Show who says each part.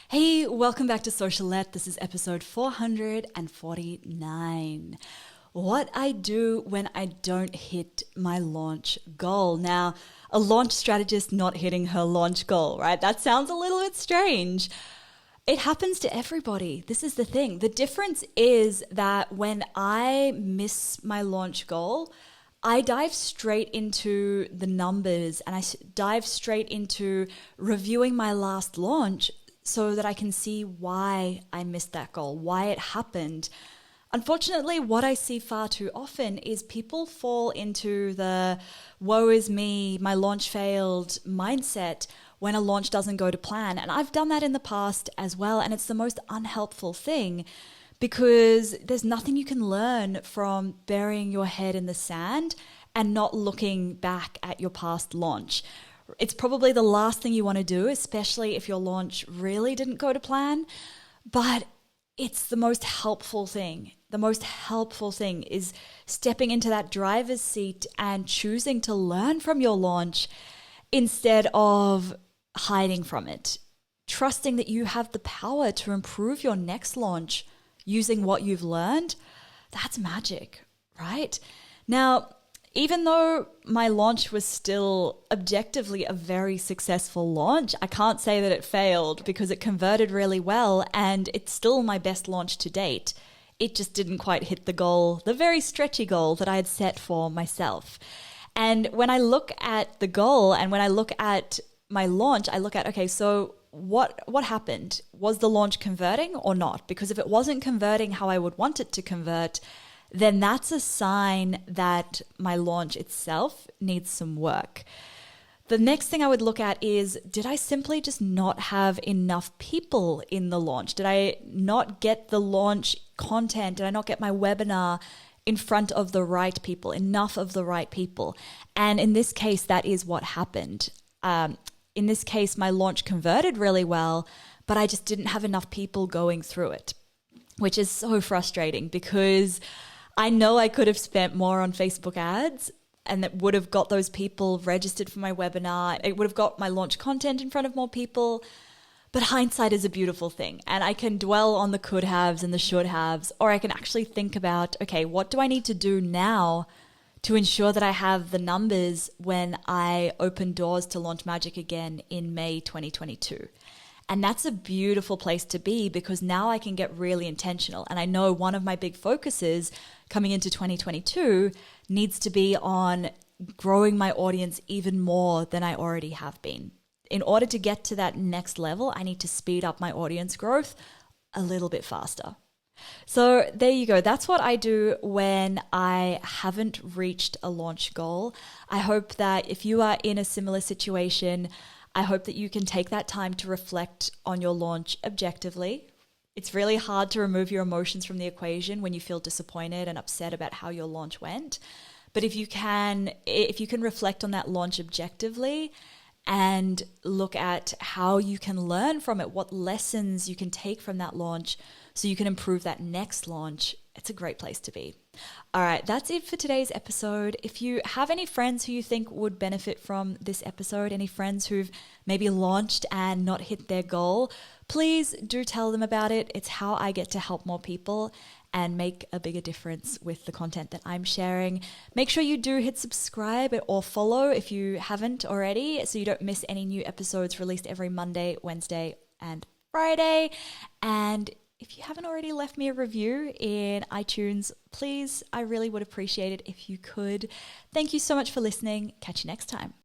Speaker 1: Hey, welcome back to Socialette. This is episode 449. What I do when I don't hit my launch goal. Now, a launch strategist not hitting her launch goal, right? That sounds a little bit strange. It happens to everybody. This is the thing. The difference is that when I miss my launch goal, I dive straight into the numbers and I dive straight into reviewing my last launch so that I can see why I missed that goal, why it happened. Unfortunately, what I see far too often is people fall into the woe is me, my launch failed mindset when a launch doesn't go to plan. And I've done that in the past as well. And it's the most unhelpful thing because there's nothing you can learn from burying your head in the sand and not looking back at your past launch. It's probably the last thing you want to do, especially if your launch really didn't go to plan, but it's the most helpful thing. The most helpful thing is stepping into that driver's seat and choosing to learn from your launch instead of hiding from it. Trusting that you have the power to improve your next launch using what you've learned, that's magic, right? Now, even though my launch was still objectively a very successful launch, I can't say that it failed because it converted really well and it's still my best launch to date. It just didn't quite hit the goal, the very stretchy goal that I had set for myself. And when I look at the goal and when I look at my launch, I look at, okay, so what happened? Was the launch converting or not? Because if it wasn't converting how I would want it to convert, then that's a sign that my launch itself needs some work. The next thing I would look at is, did I simply just not have enough people in the launch? Did I not get the launch content? Did I not get my webinar in front of the right people, enough of the right people? And in this case, that is what happened. In this case, my launch converted really well, but I just didn't have enough people going through it, which is so frustrating because I know I could have spent more on Facebook ads and that would have got those people registered for my webinar. It would have got my launch content in front of more people. But hindsight is a beautiful thing. And I can dwell on the could haves and the should haves, or I can actually think about, okay, what do I need to do now to ensure that I have the numbers when I open doors to Launch Magic again in May 2022? And that's a beautiful place to be because now I can get really intentional. And I know one of my big focuses coming into 2022 needs to be on growing my audience even more than I already have been. In order to get to that next level, I need to speed up my audience growth a little bit faster. So there you go. That's what I do when I haven't reached a launch goal. I hope that if you are in a similar situation, I hope that you can take that time to reflect on your launch objectively. It's really hard to remove your emotions from the equation when you feel disappointed and upset about how your launch went. But if you can reflect on that launch objectively and look at how you can learn from it, what lessons you can take from that launch so you can improve that next launch, it's a great place to be. All right, that's it for today's episode. If you have any friends who you think would benefit from this episode, any friends who've maybe launched and not hit their goal, please do tell them about it. It's how I get to help more people and make a bigger difference with the content that I'm sharing. Make sure you do hit subscribe or follow if you haven't already, so you don't miss any new episodes released every Monday, Wednesday, and Friday. And if you haven't already left me a review in iTunes, please, I really would appreciate it if you could. Thank you so much for listening. Catch you next time.